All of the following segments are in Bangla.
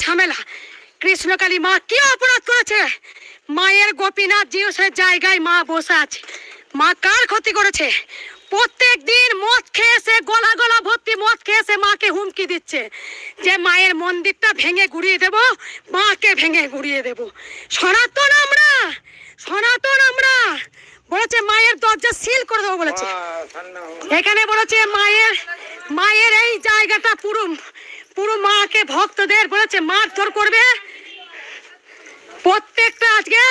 ঝামেলা। কৃষ্ণকালী মা কি অপরাধ করেছে? মায়ের গোপীনাথ জিউসের জায়গায় মা বসে আছে। মা কার ক্ষতি করেছে? প্রত্যেক দিন মদ খেয়েছে, গলা গলা ভর্তি মদ খেয়েছে, মাকে হুমকি দিচ্ছে যে মায়ের মন্দিরটা ভেঙে গুড়িয়ে দেব, মাকে ভেঙে গুড়িয়ে দেব। সনাতন আমরা, সনাতন আমরা বলেছে মায়ের দরজা সিল করে দেবো বলেছে। এখানে বলেছে মায়ের এই জায়গাটা পুরো মাকে ভক্তদের বলেছে মারধর করবে। প্রত্যেকটা আজকে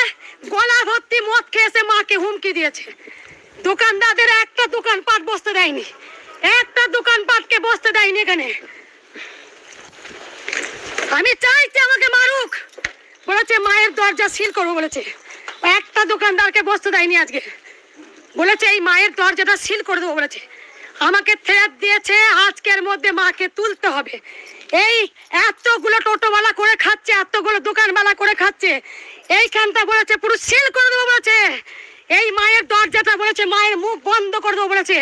গলা ভর্তি মদ খেয়েছে, মাকে হুমকি দিয়েছে। দোকানদারদের একটা দোকানপাট বসতে দেয়নি, একটা দোকানপাটকে বসতে দেয়নি এখানে। আমি চাইছি আমাকে মারুক, বলেছে মায়ের দরজা সিল করবো বলেছে। একটা দোকানদারকে বসতে দেয়নি আজকে, বলেছে এই মায়ের দরজাটা সিল করে দেবো বলেছে। আমাকে থ্রেট দিয়েছে আজকের মধ্যে মাকে তুলতে হবে। এই এতগুলো টোটোওয়ালা করে খাচ্ছে, এতগুলো দোকানওয়ালা করে খাচ্ছে, এইখানটা বলেছে পুরো সিল করে দেবো বলেছে। এই মায়ের দরজাটা বলেছে মায়ের মুখ বন্ধ করে দেবো বলেছে।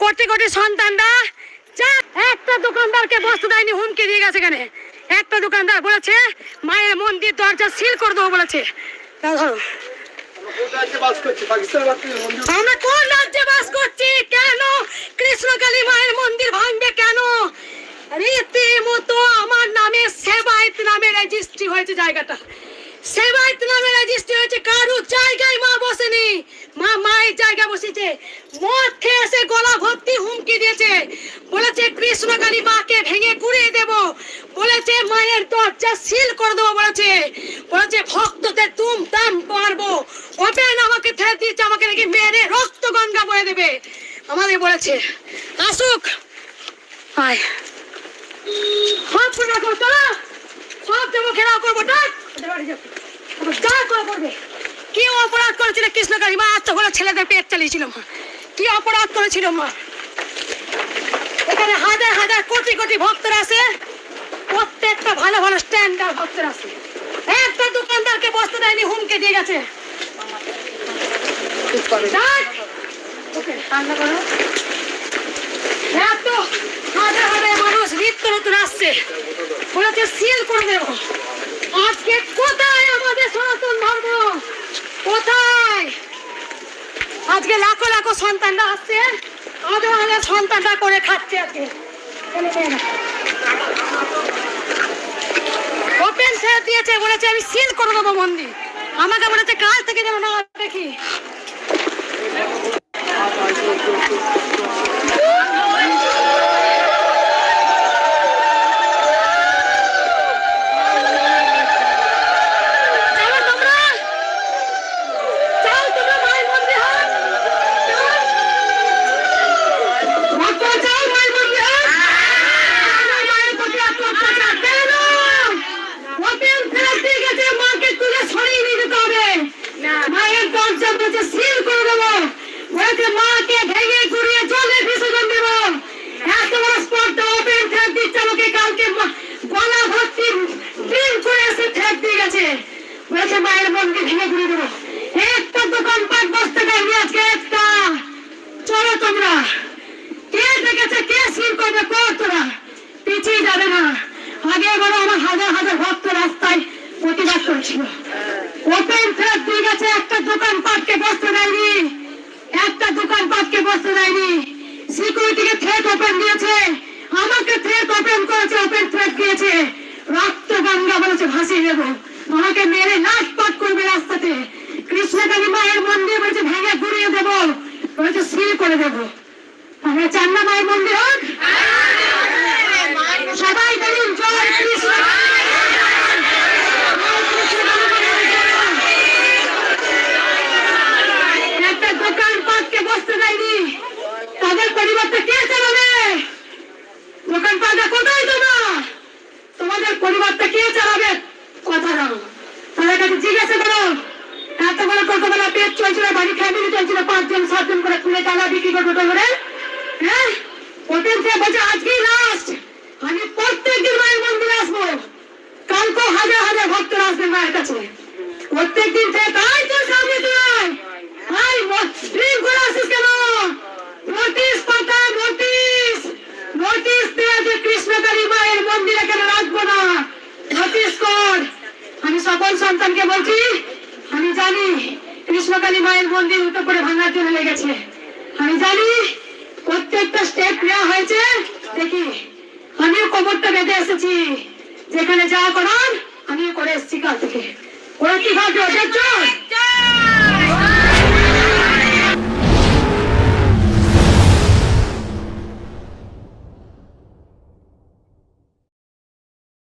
কোটি কোটি সন্তানরা যা, একটা দোকানদারকে বসতে দেয়নি, হুমকি দিয়ে গেছে এখানে। একটা দোকানদার বলেছে মায়ের মন্দির দরজা সিল করে দেবো বলেছে। আমরা কোন রাজ্যে বাস করছি? কেন কৃষ্ণকালী মায়ের মন্দির ভাঙবে? কেন? রীতিমতো আমার নামে সেবায়ত নামে রেজিস্ট্রি হয়েছে, জায়গাটা সেবায়ত নামে রেজিস্ট্রি হয়েছে। কারো জায়গায় মা বসেনি, মা মায়ের জায়গা বসেছে। মদ খেয়েছে, গলা ভর্তি হুমকি দিয়েছে, বলেছে কৃষ্ণকালী মাকে ভেঙে গুড়িয়ে দেব, বলেছে মায়ের দরজা সিল করে দেবো বলেছে, বলেছে ভক্তদের তুম তাম মারবো। ওপেন আমাকে ঠেলে দিচ্ছে, আমাকে নাকি মেরে রক্ত গঙ্গা বয়ে দেবে আমাদের বলেছে। আসুক, আয় সব সব যাবো, ঘেরাও করবো, কি অপরাধ করেছিল কৃষ্ণকালী মা? এতগুলো ছেলেদের পেট চালিয়েছিল মা, কি অপরাধ করেছিল মা? এখানে হাজার হাজার কোটি কোটি ভক্তরা আছে, প্রত্যেকটা ভালো ভালো স্ট্যান্ডার্ড ভক্তরা আছে। একটা দোকানদারকে বসতে দেয়নি, হুমকে দিয়ে গেছে। এত হাজার হাজার মানুষ নিত্য নতুন আসছে, বলেছে সিল করে দেব। আজকে কোথায় আমাদের সনাতন ধর্ম? কোথায়? আজকে লাখো লাখো সন্তানরা আসছে, হাজার হাজার সন্তানরা করে খাচ্ছে। আজকে ওপেন ছেড়ে দিয়েছে, বলেছে আমি সিল করে দেবো মন্দির। আমাকে বলেছে কাল থেকে যেন না দেখি। মায়ের মন্দির ভেঙে ঘুরে দেবো। একটা দোকানপাট বসতে দেয়নি আজকে একটা। চলো তোমরা, কে দেখেছে কে সিল করবে? তোরা পিছিয়ে যাবে না। আগে বলো আমার হাজার হাজার ভক্ত রাস্তায় প্রতিবাদ করেছিল, ওপেন থ্রেট দিয়ে গেছে। একটা দোকানপাটকে বসতে দেয়নি, একটা দোকানপাটকে বসতে দেয়নি। সিকিউরিটিকে থ্রেট ওপেন দিয়েছে, আমাকে থ্রেট ওপেন করেছে, ওপেন থ্রেট দিয়েছে। রক্ত গঙ্গা বলেছে ভাসিয়ে দেবো, আমাকে মেরে লাশপাট করবে রাস্তাতে। কৃষ্ণকালী মায়ের মন্দির বলেছে ভেঙে গুড়িয়ে দেবো, বলেছে সিল করে দেবো। আমরা চান না মায়ের মন্দির হোক? সবাই বলুন জয় কৃষ্ণ। একটা দোকানপাটকে বসতে দেয়নি, তাদের পরিবারটা কে চালাবে? দোকানপাটটা কোথায় দেবো? তোমাদের পরিবারটা কে চালাবে? কথা দাও, তাদের কাছে জিজ্ঞাসা করো। এত বড় টোটোবেলা পেট চলছিল, বাড়ি ফ্যামিলি চলছিল, 5 জন 7 জন করে তুলে টানা বিক্রি করে টোটো করে। হ্যাঁ, ওপেন থেকে বলছে আজকেই লাস্ট, আমি প্রত্যেকদিন মায়ের মন্দিরে আসবো। কালকেও হাজার হাজার ভক্তরা আসবেন মায়ের কাছে প্রত্যেকদিন থেকে। তাই তোর সামনে তুই ড্রিঙ্ক করে আসিস কেন? নোটিশ পাতা, নোটিশ দেওয়া যে কৃষ্ণকালী মায়ের মন্দিরে কেন রাখবো না, নোটিশ সকল সন্তানকে বলছি, আমি জানি কৃষ্ণকালী মায়ের মন্দির উল্টো করে ভাঙার জন্য লেগেছে, আমি জানি প্রত্যেকটা স্টেপ নেওয়া হয়েছে। দেখি আমিও কোমরটা বেঁধে এসেছি, যেখানে যা করার আমিও করে এসেছি কাল থেকে। ওরা কি ভাবছে ওদের জন্য?